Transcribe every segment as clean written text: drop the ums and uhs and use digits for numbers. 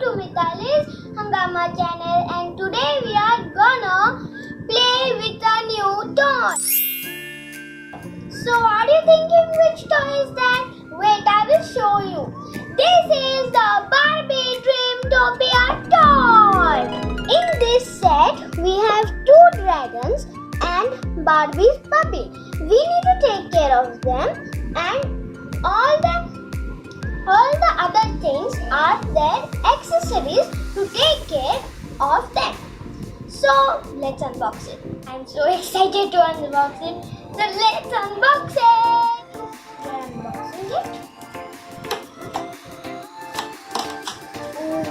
to Mitali's Hangama channel, and today we are gonna play with a new toy. So are you thinking which toy is that? Wait, I will show you. This is the Barbie Dreamtopia toy. In this set, we have 2 dragons and Barbie's puppy. We need to take care of them, and all the other things are their accessories to take care of them. So let's unbox it. I'm so excited to unbox it. So let's unbox it. We're unboxing it. Ooh.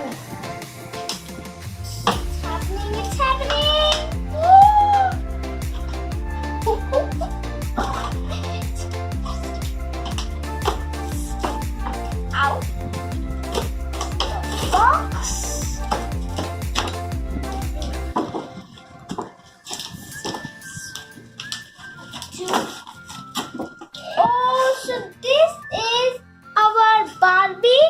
It's happening. Woo! Out. Box. Oh, so this is our Barbie,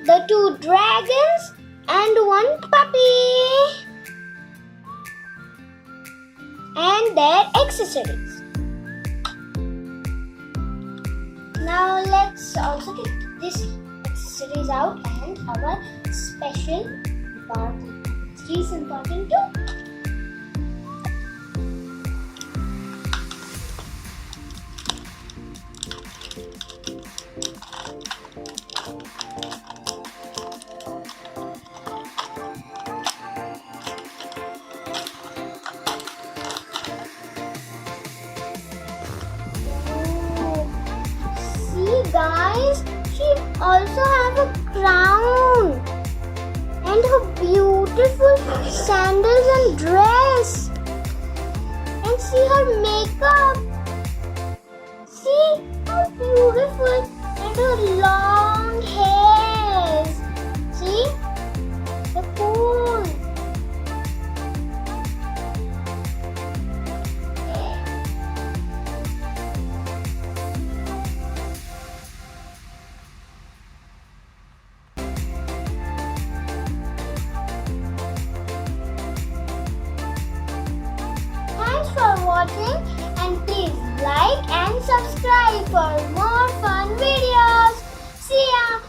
the 2 dragons and 1 puppy, and their accessories. Now let's also get this accessories out and our special Barbie. She is important too. Guys, she also have a crown and her beautiful sandals and dress, and see her makeup. See how beautiful, and her long hairs. See the cool. Thanks for watching, and please like and subscribe for more fun videos. See ya!